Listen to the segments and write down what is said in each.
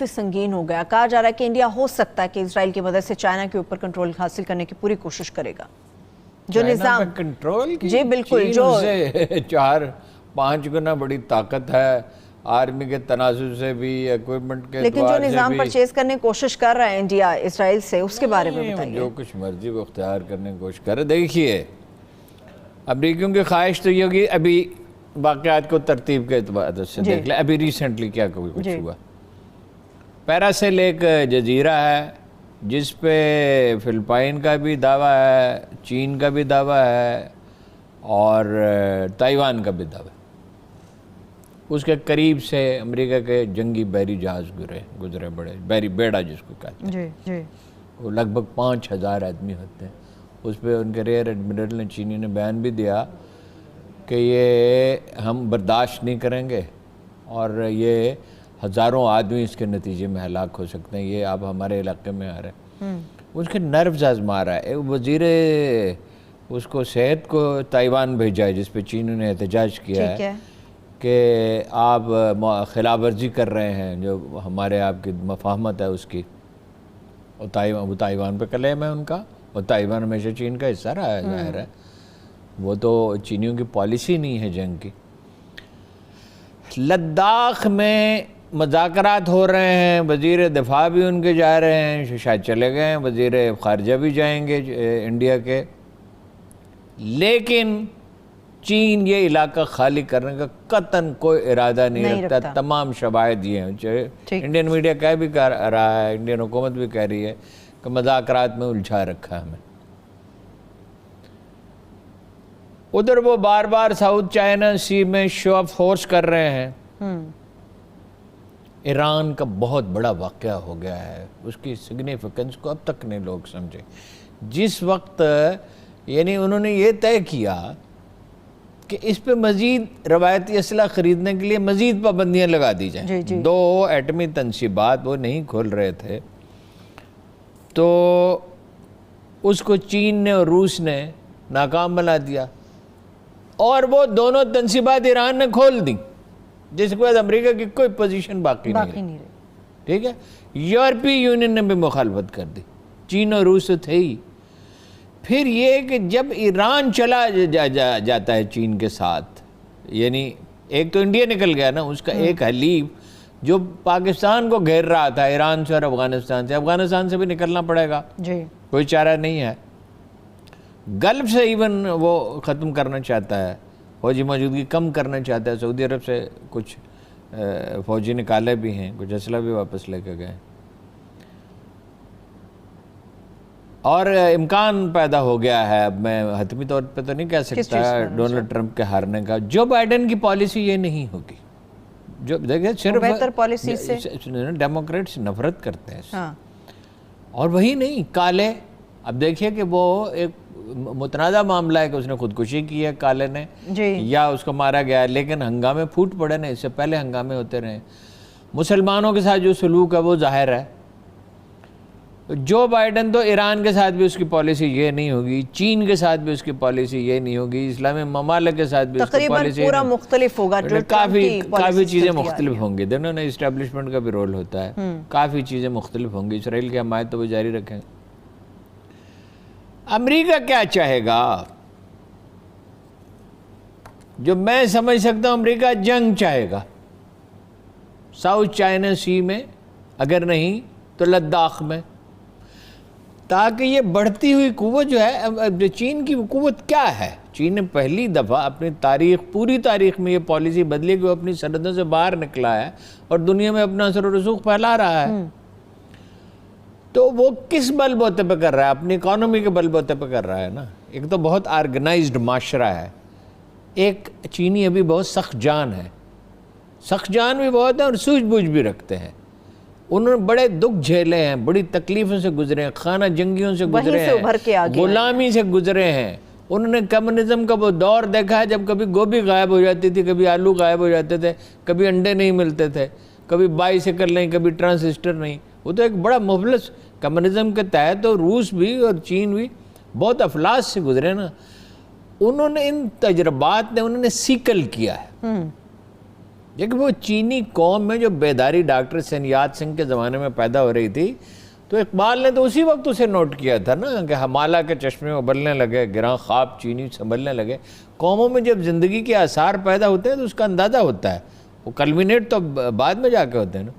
کافی سنگین ہو گیا. کہا جا رہا ہے کہ انڈیا ہو سکتا ہے کہ اسرائیل کی مدد سے چائنا کے اوپر کنٹرول حاصل کرنے کی پوری کوشش کرے گا. جو نظام کنٹرول کی جی بالکل جو 4-5 گنا بڑی طاقت ہے آرمی کے تناسب سے بھی, ایکوپمنٹ کے لیکن جو نظام پرچیز کرنے کی کوشش کر رہا ہے انڈیا اسرائیل سے, اس کے بارے میں بتائیے. جو کچھ مرضی وہ اختیار کرنے کی کوشش کر رہے. دیکھیے امریکیوں کی خواہش تو یہ ہوگی, ابھی واقعات کو ترتیب کے اعتبار سے دیکھ لیں. ابھی ریسنٹلی کیا کچھ ہوا. پیراسیل ایک جزیرہ ہے جس پہ فلپائن کا بھی دعویٰ ہے, چین کا بھی دعویٰ ہے اور تائیوان کا بھی دعویٰ ہے. اس کے قریب سے امریکہ کے جنگی بحری جہاز گزرے بڑے بحری بیڑا جس کو کہتے ہیں. وہ لگ بھگ 5000 آدمی ہوتے ہیں. اس پہ ان کے ریئر ایڈمرل نے, چینی نے بیان بھی دیا کہ یہ ہم برداشت نہیں کریں گے اور یہ ہزاروں آدمی اس کے نتیجے میں ہلاک ہو سکتے ہیں. یہ اب ہمارے علاقے میں آ رہے ہیں. اس کے نروز آزما رہا ہے. وزیر اس کو صحت کو تائیوان بھیجا ہے جس پہ چین نے احتجاج کیا ہے کہ آپ خلاف ورزی کر رہے ہیں جو ہمارے آپ کی مفاہمت ہے اس کی. وہ تائیوان پہ کلیم ہے ان کا, اور تائیوان ہمیشہ چین کا حصہ رہا ہے, ظاہر ہے. وہ تو چینیوں کی پالیسی نہیں ہے جنگ کی. لداخ میں مذاکرات ہو رہے ہیں, وزیر دفاع بھی ان کے جا رہے ہیں, شاید چلے گئے ہیں, وزیر خارجہ بھی جائیں گے انڈیا کے. لیکن چین یہ علاقہ خالی کرنے کا قطعاً کوئی ارادہ نہیں رکھتا. تمام شواہد یہ ہیں, انڈین میڈیا کہہ بھی کہہ رہا ہے, انڈین حکومت بھی کہہ رہی ہے کہ مذاکرات میں الجھا رکھا ہے ہمیں. ادھر وہ بار بار ساؤتھ چائنا سی میں شو آف فورس کر رہے ہیں. ایران کا بہت بڑا واقعہ ہو گیا ہے, اس کی سگنیفیکنس کو اب تک نہیں لوگ سمجھے. جس وقت یعنی انہوں نے یہ طے کیا کہ اس پہ مزید روایتی اسلحہ خریدنے کے لیے مزید پابندیاں لگا دی جائیں. 2 ایٹمی تنصیبات وہ نہیں کھول رہے تھے, تو اس کو چین نے اور روس نے ناکام بنا دیا, اور وہ دونوں تنصیبات ایران نے کھول دیں, جس کے بعد امریکہ کی کوئی پوزیشن باقی نہیں رہی. ٹھیک ہے. یورپی یونین نے بھی مخالفت کر دی, چین اور روس تھے ہی. پھر یہ کہ جب ایران چلا جاتا ہے چین کے ساتھ, یعنی ایک تو انڈیا نکل گیا نا, اس کا ایک حلیف جو پاکستان کو گھیر رہا تھا ایران سے اور افغانستان سے, افغانستان سے بھی نکلنا پڑے گا, کوئی چارہ نہیں ہے. گلف سے ایون وہ ختم کرنا چاہتا ہے, فوجی موجودگی کم کرنا چاہتا ہے. سعودی عرب سے کچھ فوجی نکالے بھی ہیں, کچھ اسلحہ بھی واپس لے کے گئے. اور امکان پیدا ہو گیا ہے, اب میں حتمی طور پہ تو نہیں کہہ سکتا ڈونلڈ ٹرمپ کے ہارنے کا. جو بائیڈن کی پالیسی یہ نہیں ہوگی, جو دیکھیں صرف بہتر پالیسی سے ڈیموکریٹس نفرت کرتے ہیں. اور وہی نہیں, کالے, اب دیکھیے کہ وہ ایک متنازع معاملہ ہے کہ اس نے خودکشی کی ہے کالے نے, یا اس کو مارا گیا, لیکن ہنگامے پھوٹ پڑے نا, اس سے پہلے ہنگامے ہوتے رہے. مسلمانوں کے ساتھ جو سلوک ہے وہ ظاہر ہے. جو بائیڈن تو ایران کے ساتھ بھی اس کی پالیسی یہ نہیں ہوگی, چین کے ساتھ بھی اس کی پالیسی یہ نہیں ہوگی, اسلامی ممالک کے ساتھ بھی اس کی پالیسی پورا مختلف ہوگا. کافی چیزیں مختلف ہوں گی. دونوں نے اسٹیبلشمنٹ کا بھی رول ہوتا ہے, کافی چیزیں مختلف ہوں گی. اسرائیل کی حمایت تو وہ جاری رکھیں. امریکہ کیا چاہے گا؟ جو میں سمجھ سکتا ہوں, امریکہ جنگ چاہے گا ساؤتھ چائنا سی میں, اگر نہیں تو لداخ میں, تاکہ یہ بڑھتی ہوئی قوت جو ہے, چین کی قوت کیا ہے. چین نے پہلی دفعہ اپنی پوری تاریخ میں یہ پالیسی بدلی کہ وہ اپنی سرحدوں سے باہر نکلا ہے اور دنیا میں اپنا اثر و رسوخ پھیلا رہا ہے. تو وہ کس بل بوتے پہ کر رہا ہے؟ اپنی اکانومی کے بل بوتے پہ کر رہا ہے نا. ایک تو بہت آرگنائزڈ معاشرہ ہے, ایک چینی ابھی بہت سخت جان ہے, سخت جان بھی بہت ہے اور سوجھ بوجھ بھی رکھتے ہیں. انہوں نے بڑے دکھ جھیلے ہیں, بڑی تکلیفوں سے گزرے ہیں, خانہ جنگیوں سے گزرے ہیں, غلامی سے گزرے ہیں. انہوں نے کمیونزم کا وہ دور دیکھا ہے جب کبھی گوبھی غائب ہو جاتی تھی, کبھی آلو غائب ہو جاتے تھے, کبھی انڈے نہیں ملتے تھے, کبھی بائیسیکل نہیں, کبھی ٹرانسسٹر نہیں. وہ تو ایک بڑا مفلس کمیونزم کے تحت, تو روس بھی اور چین بھی بہت افلاس سے گزرے نا. انہوں نے ان تجربات نے انہوں نے سیکل کیا ہے. دیکھیں وہ چینی قوم میں جو بیداری ڈاکٹر سنیات سنگھ کے زمانے میں پیدا ہو رہی تھی، تو اقبال نے تو اسی وقت اسے نوٹ کیا تھا نا کہ ہمالا کے چشمے ابلنے لگے، گراں خواب چینی سنبھلنے لگے۔ قوموں میں جب زندگی کے آثار پیدا ہوتے ہیں تو اس کا اندازہ ہوتا ہے، وہ کلمینیٹ تو بعد میں جا کے ہوتے ہیں نا۔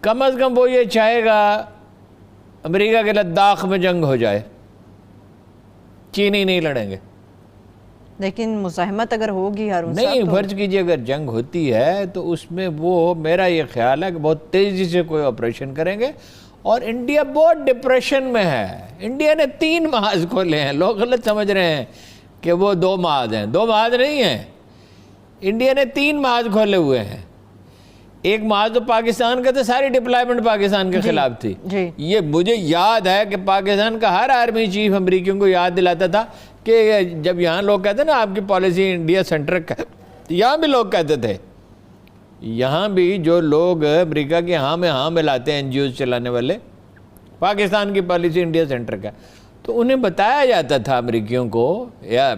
کم از کم وہ یہ چاہے گا امریکہ کے لداخ میں جنگ ہو جائے، چینی نہیں لڑیں گے۔ لیکن مزاحمت اگر ہوگی ہارون صاحب نہیں، فرض کیجئے اگر جنگ ہوتی ہے تو اس میں وہ، میرا یہ خیال ہے کہ بہت تیزی سے کوئی آپریشن کریں گے، اور انڈیا بہت ڈپریشن میں ہے۔ انڈیا نے 3 محاذ کھولے ہیں، لوگ غلط سمجھ رہے ہیں کہ وہ 2 محاذ ہیں، 2 محاذ نہیں ہیں، انڈیا نے 3 محاذ کھولے ہوئے ہیں۔ ایک محاذ تو پاکستان کا تھا، ساری ڈپلائمنٹ پاکستان کے خلاف تھی۔ یہ مجھے یاد ہے کہ پاکستان کا ہر آرمی چیف امریکیوں کو یاد دلاتا تھا کہ جب یہاں لوگ کہتے ہیں نا آپ کی پالیسی انڈیا سینٹر کا، یہاں بھی لوگ کہتے تھے، یہاں بھی جو لوگ امریکہ کے ہاں میں ہاں ملاتے ہیں، NGOs چلانے والے، پاکستان کی پالیسی انڈیا سینٹر کا، تو انہیں بتایا جاتا تھا امریکیوں کو۔ یا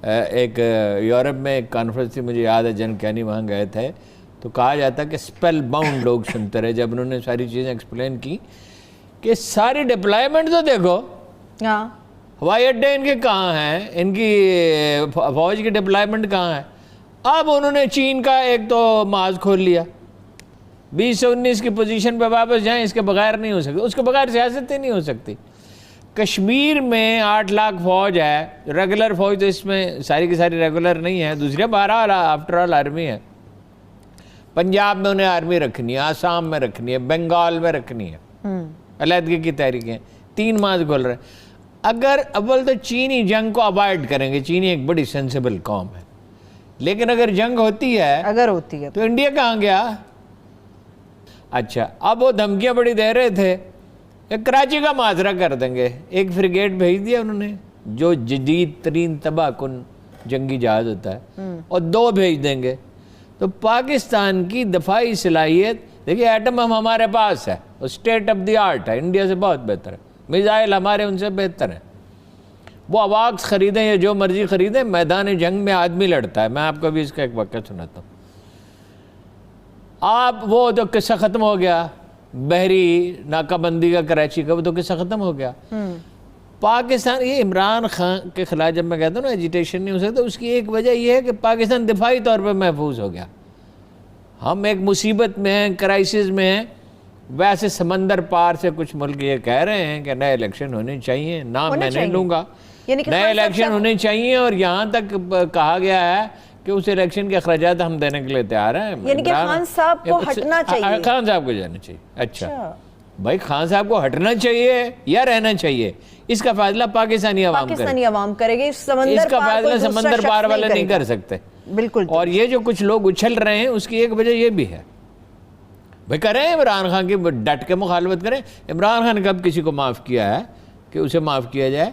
ایک یورپ میں ایک کانفرنس تھی، مجھے یاد ہے جن کینی وہاں گئے تھے، تو کہا جاتا کہ اسپیل باؤنڈ لوگ سنتے رہے جب انہوں نے ساری چیزیں ایکسپلین کی کہ ساری ڈپلائمنٹ تو دیکھو، ہوائی اڈے ان کے کہاں ہیں، ان کی فوج کی ڈپلائمنٹ کہاں ہے۔ اب انہوں نے چین کا ایک تو محاذ کھول لیا، 20 سے 19 کی پوزیشن پہ واپس جائیں، اس کے بغیر نہیں ہو سکتی، اس کے بغیر سیاست ہی نہیں ہو سکتی۔ کشمیر میں 8 لاکھ فوج ہے، ریگولر فوج تو اس میں ساری کی ساری ریگولر نہیں ہے، دوسرے بہرحال آفٹر آل آرمی ہے۔ پنجاب میں انہیں آرمی رکھنی ہے، آسام میں رکھنی ہے، بنگال میں رکھنی ہے، علیحدگی کی تحریکیں، 3 محاذ کھول رہے ہیں۔ اگر اول تو چینی جنگ کو اوائڈ کریں گے، چینی ایک بڑی سینسیبل قوم ہے، لیکن اگر جنگ ہوتی ہے تو انڈیا کہاں گیا؟ اچھا، اب وہ دھمکیاں بڑی دے رہے تھے، ایک کراچی کا محاصرہ کر دیں گے، ایک فریگیٹ بھیج دیا انہوں نے جو جدید ترین تباہ کن جنگی جہاز ہوتا ہے، اور 2 بھیج دیں گے، تو پاکستان کی دفاعی صلاحیت، دیکھیے ایٹم ہمارے پاس ہے، وہ اسٹیٹ آف دی آرٹ ہے، انڈیا سے بہت بہتر ہے، میزائل ہمارے ان سے بہتر ہیں، وہ اواکس خریدیں یا جو مرضی خریدیں، میدان جنگ میں آدمی لڑتا ہے۔ میں آپ کو بھی اس کا ایک واقعہ سناتا ہوں۔ آپ وہ تو قصہ ختم ہو گیا، بحری ناکہ بندی کا کراچی کا، وہ تو قصہ ختم ہو گیا۔ پاکستان، یہ عمران خان کے خلاف جب میں کہتا ہوں نا ایجیٹیشن نہیں ہو سکتا، اس کی ایک وجہ یہ ہے کہ پاکستان دفاعی طور پہ محفوظ ہو گیا۔ ہم ایک مصیبت میں ہیں، کرائسس میں ہیں۔ ویسے سمندر پار سے کچھ ملک یہ کہہ رہے ہیں کہ نئے الیکشن ہونے چاہیے، نام میں نہیں لوں گا، نئے الیکشن ہونے چاہیے، اور یہاں تک کہا گیا ہے کہ اس الیکشن کے اخراجات ہم دینے کے لیے تیار ہیں۔ یعنی کہ خان صاحب کو ہٹنا چاہیے، خان صاحب کو جانا چاہیے۔ اچھا بھائی، خان صاحب کو ہٹنا چاہیے یا رہنا چاہیے، اس کا فیصلہ پاکستانی عوام کرے گی، اس کا فیصلہ سمندر پار والے نہیں کر سکتے۔ بالکل۔ اور یہ جو کچھ لوگ اچھل رہے ہیں، اس کی ایک وجہ یہ بھی ہے، بھائی کریں عمران خان کی ڈٹ کے مخالفت کریں۔ عمران خان کب کسی کو معاف کیا ہے کہ اسے معاف کیا جائے؟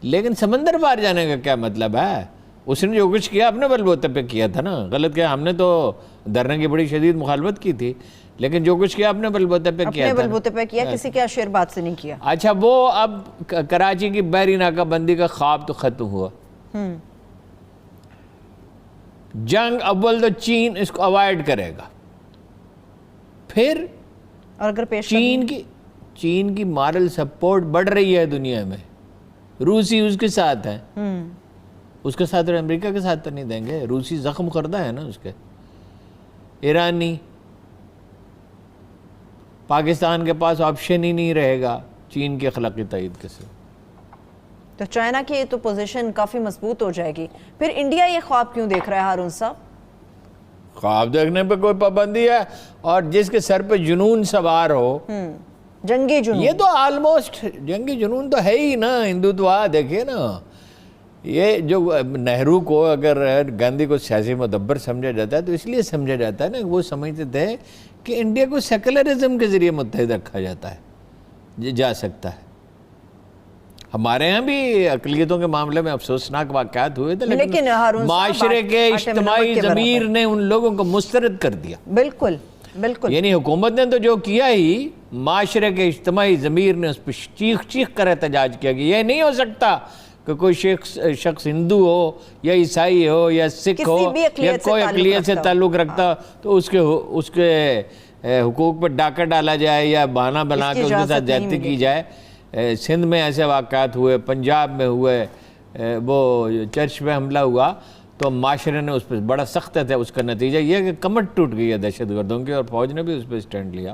لیکن سمندر پار جانے کا کیا مطلب ہے؟ اس نے جو کچھ کیا اپنے بلبوتے پہ کیا تھا نا، غلط کیا، ہم نے تو دھرنے کی بڑی شدید مخالفت کی تھی، لیکن جو کچھ کیا اپنے بلبوتے پہ کیا، اپنے بلبوتے پہ کیا، کسی کے اشیر بات سے نہیں کیا۔ اچھا، وہ اب کراچی کی بحری ناکہ بندی کا خواب تو ختم ہوا، جنگ اول تو چین اس کو اوائڈ کرے گا، پھر اور اگر پیش چین کی مارل سپورٹ بڑھ رہی ہے دنیا میں، روسی اس کے ساتھ ہیں، اس کے ساتھ اور امریکہ کے ساتھ تو نہیں دیں گے، روسی زخم خوردہ ہے نا اس کے، ایرانی، پاکستان کے پاس آپشن ہی نہیں رہے گا چین کے اخلاقی تائید کے ساتھ۔ تو چائنا کی تو پوزیشن کافی مضبوط ہو جائے گی، پھر انڈیا یہ خواب کیوں دیکھ رہا ہے ہارون صاحب؟ خواب دیکھنے پہ کوئی پابندی ہے، اور جس کے سر پہ جنون سوار ہو، جنگی جنون، یہ تو آلموسٹ جنگی جنون تو ہے ہی نا، ہندوتوا دیکھیے نا، یہ جو نہرو کو، اگر گاندھی کو سیاسی مدبر سمجھا جاتا ہے تو اس لیے سمجھا جاتا ہے نا، وہ سمجھتے تھے کہ انڈیا کو سیکولرزم کے ذریعے متحد رکھا جاتا ہے، جا سکتا ہے۔ ہمارے یہاں بھی اقلیتوں کے معاملے میں افسوسناک واقعات ہوئے تھے، لیکن معاشرے کے اجتماعی ضمیر نے ان لوگوں کو مسترد کر دیا۔ بالکل بالکل، یعنی حکومت نے تو جو کیا ہی، معاشرے کے اجتماعی ضمیر نے اس پہ چیخ کر احتجاج کیا کہ یہ نہیں ہو سکتا کہ کہ کوئی شخص ہندو ہو یا عیسائی ہو یا سکھ ہو یا کوئی اقلیت سے تعلق رکھتا تو اس کے حقوق پر ڈاکہ ڈالا جائے یا بہانہ بنا کے اس کے ساتھ زیادتی کی جائے. سندھ میں ایسے واقعات ہوئے, پنجاب میں ہوئے, وہ چرچ میں حملہ ہوا تو معاشرے نے اس پہ بڑا سخت تھا. اس کا نتیجہ یہ ہے کہ کمر ٹوٹ گئی ہے دہشت گردوں کی اور فوج نے بھی اس پہ سٹینڈ لیا.